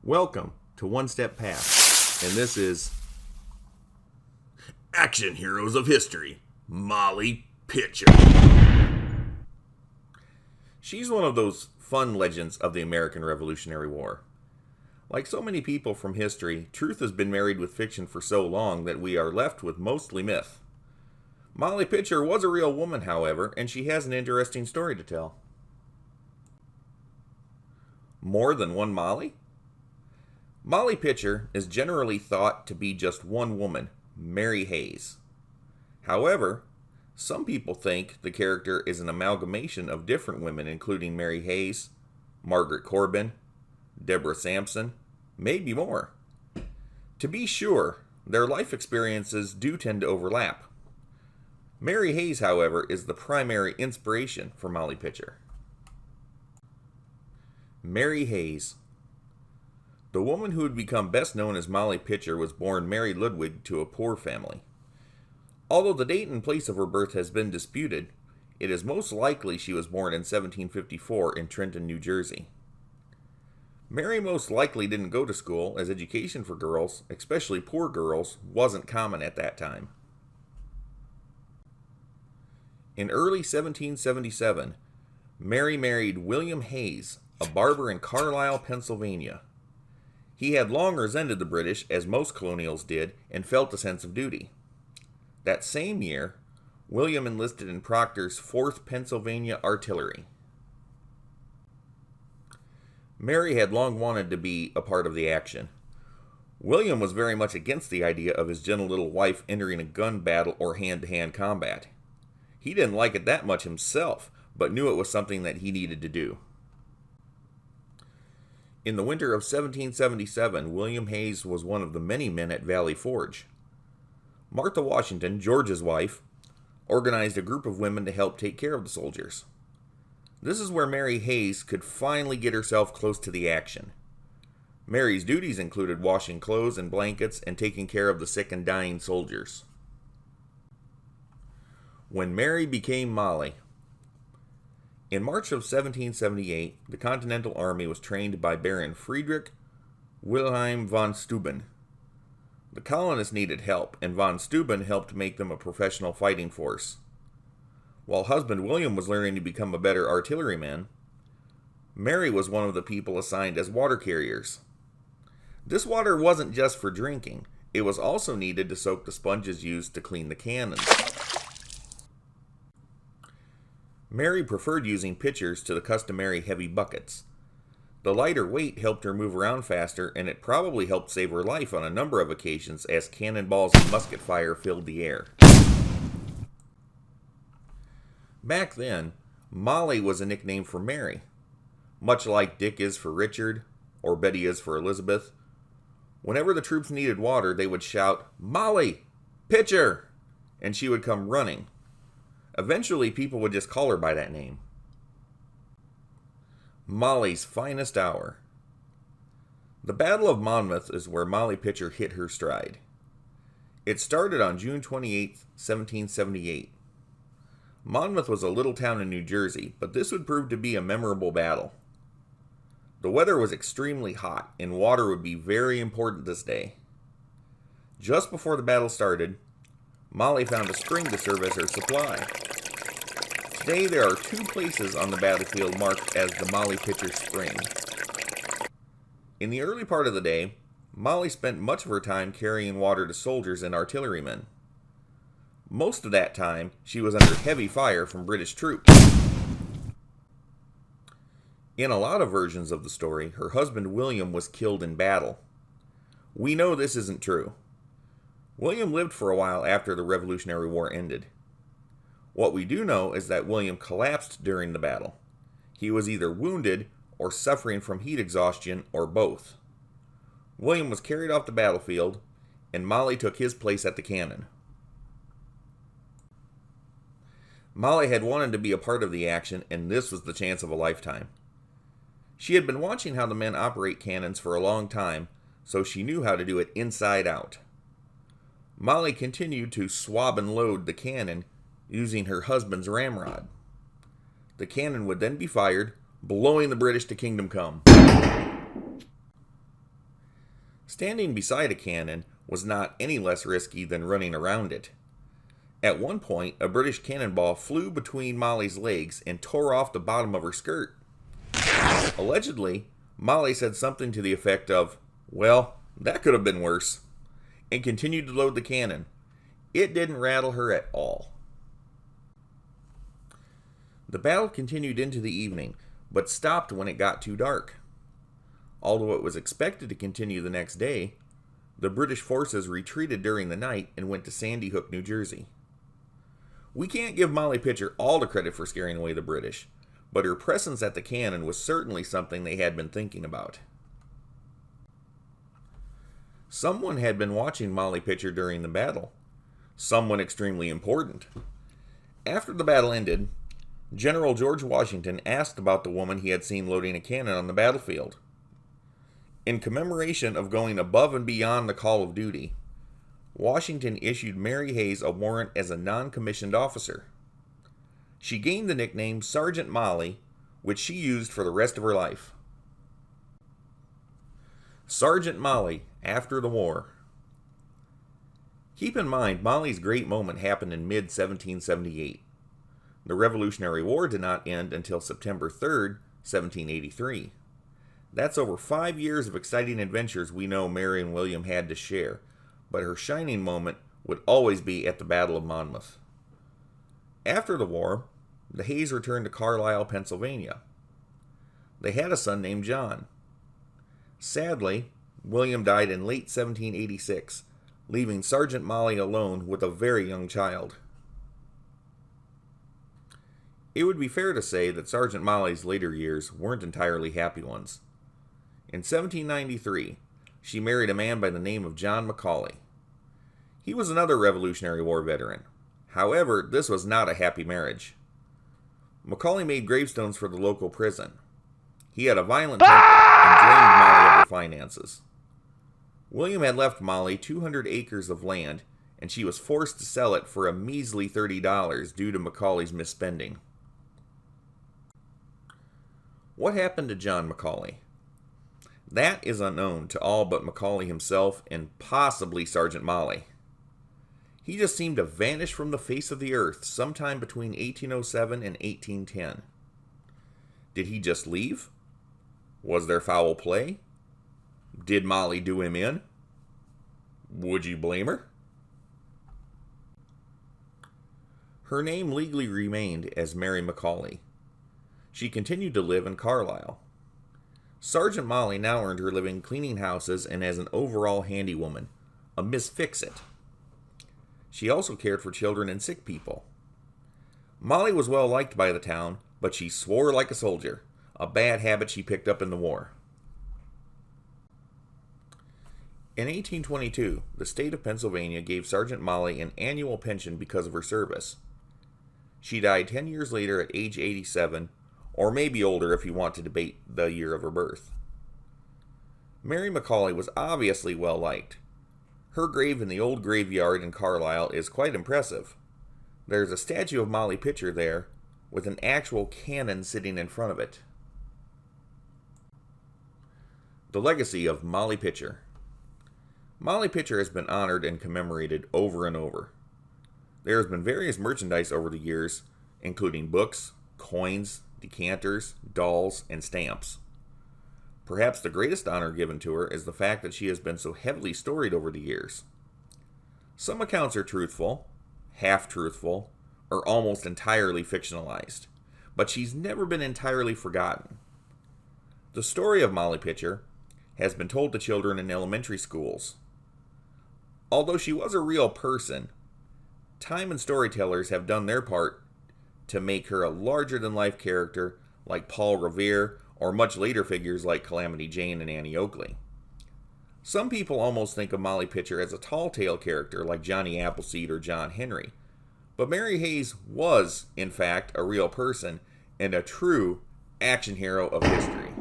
Welcome to One Step Past, and this is Action Heroes of History, Molly Pitcher. She's one of those fun legends of the American Revolutionary War. Like so many people from history, truth has been married with fiction for so long that we are left with mostly myth. Molly Pitcher was a real woman, however, and she has an interesting story to tell. More than one Molly? Molly Pitcher is generally thought to be just one woman, Mary Hays. However, some people think the character is an amalgamation of different women, including Mary Hays, Margaret Corbin, Deborah Sampson, maybe more. To be sure, their life experiences do tend to overlap. Mary Hays, however, is the primary inspiration for Molly Pitcher. Mary Hays. The woman who would become best known as Molly Pitcher was born Mary Ludwig to a poor family. Although the date and place of her birth has been disputed, it is most likely she was born in 1754 in Trenton, New Jersey. Mary most likely didn't go to school, as education for girls, especially poor girls, wasn't common at that time. In early 1777, Mary married William Hays, a barber in Carlisle, Pennsylvania. He had long resented the British, as most colonials did, and felt a sense of duty. That same year, William enlisted in Proctor's 4th Pennsylvania Artillery. Mary had long wanted to be a part of the action. William was very much against the idea of his gentle little wife entering a gun battle or hand-to-hand combat. He didn't like it that much himself, but knew it was something that he needed to do. In the winter of 1777, William Hays was one of the many men at Valley Forge. Martha Washington, George's wife, organized a group of women to help take care of the soldiers. This is where Mary Hays could finally get herself close to the action. Mary's duties included washing clothes and blankets and taking care of the sick and dying soldiers. When Mary became Molly. In March of 1778, the Continental Army was trained by Baron Friedrich Wilhelm von Steuben. The colonists needed help, and von Steuben helped make them a professional fighting force. While husband William was learning to become a better artilleryman, Mary was one of the people assigned as water carriers. This water wasn't just for drinking, it was also needed to soak the sponges used to clean the cannons. Mary preferred using pitchers to the customary heavy buckets. The lighter weight helped her move around faster, and it probably helped save her life on a number of occasions as cannonballs and musket fire filled the air. Back then, Molly was a nickname for Mary, much like Dick is for Richard, or Betty is for Elizabeth. Whenever the troops needed water, they would shout, "Molly! Pitcher!" and she would come running. Eventually, people would just call her by that name. Molly's finest hour. The Battle of Monmouth is where Molly Pitcher hit her stride. It started on June 28, 1778. Monmouth was a little town in New Jersey, but this would prove to be a memorable battle. The weather was extremely hot, and water would be very important this day. Just before the battle started, Molly found a spring to serve as her supply. Today there are 2 places on the battlefield marked as the Molly Pitcher Spring. In the early part of the day, Molly spent much of her time carrying water to soldiers and artillerymen. Most of that time, she was under heavy fire from British troops. In a lot of versions of the story, her husband William was killed in battle. We know this isn't true. William lived for a while after the Revolutionary War ended. What we do know is that William collapsed during the battle. He was either wounded or suffering from heat exhaustion, or both. William was carried off the battlefield, and Molly took his place at the cannon. Molly had wanted to be a part of the action, and this was the chance of a lifetime. She had been watching how the men operate cannons for a long time, so she knew how to do it inside out. Molly continued to swab and load the cannon using her husband's ramrod. The cannon would then be fired, blowing the British to kingdom come. Standing beside a cannon was not any less risky than running around it. At one point, a British cannonball flew between Molly's legs and tore off the bottom of her skirt. Allegedly, Molly said something to the effect of, "Well, that could have been worse," and continued to load the cannon. It didn't rattle her at all. The battle continued into the evening, but stopped when it got too dark. Although it was expected to continue the next day, the British forces retreated during the night and went to Sandy Hook, New Jersey. We can't give Molly Pitcher all the credit for scaring away the British, but her presence at the cannon was certainly something they had been thinking about. Someone had been watching Molly Pitcher during the battle. Someone extremely important. After the battle ended, General George Washington asked about the woman he had seen loading a cannon on the battlefield. In commemoration of going above and beyond the call of duty, Washington issued Mary Hayes a warrant as a non-commissioned officer. She gained the nickname Sergeant Molly, which she used for the rest of her life. Sergeant Molly after the war. Keep in mind, Molly's great moment happened in mid-1778. The Revolutionary War did not end until September 3rd, 1783. That's over 5 years of exciting adventures we know Mary and William had to share, but her shining moment would always be at the Battle of Monmouth. After the war, the Hayes returned to Carlisle, Pennsylvania. They had a son named John. Sadly, William died in late 1786, leaving Sergeant Molly alone with a very young child. It would be fair to say that Sergeant Molly's later years weren't entirely happy ones. In 1793, she married a man by the name of John Macaulay. He was another Revolutionary War veteran. However, this was not a happy marriage. Macaulay made gravestones for the local prison. He had a violent temper and drained Molly of her finances. William had left Molly 200 acres of land, and she was forced to sell it for a measly $30 due to Macaulay's misspending. What happened to John Macaulay? That is unknown to all but Macaulay himself and possibly Sergeant Molly. He just seemed to vanish from the face of the earth sometime between 1807 and 1810. Did he just leave? Was there foul play? Did Molly do him in? Would you blame her? Her name legally remained as Mary Macaulay. She continued to live in Carlisle. Sergeant Molly now earned her living cleaning houses and as an overall handywoman, a Miss Fix-It. She also cared for children and sick people. Molly was well liked by the town, but she swore like a soldier, a bad habit she picked up in the war. In 1822, the state of Pennsylvania gave Sergeant Molly an annual pension because of her service. She died 10 years later at age 87, or maybe older if you want to debate the year of her birth. Mary Macaulay was obviously well liked. Her grave in the old graveyard in Carlisle is quite impressive. There's a statue of Molly Pitcher there, with an actual cannon sitting in front of it. The legacy of Molly Pitcher. Molly Pitcher has been honored and commemorated over and over. There has been various merchandise over the years, including books, coins, decanters, dolls, and stamps. Perhaps the greatest honor given to her is the fact that she has been so heavily storied over the years. Some accounts are truthful, half-truthful, or almost entirely fictionalized, but she's never been entirely forgotten. The story of Molly Pitcher has been told to children in elementary schools. Although she was a real person, time and storytellers have done their part to make her a larger-than-life character like Paul Revere or much later figures like Calamity Jane and Annie Oakley. Some people almost think of Molly Pitcher as a tall-tale character like Johnny Appleseed or John Henry, but Mary Hayes was, in fact, a real person and a true action hero of history.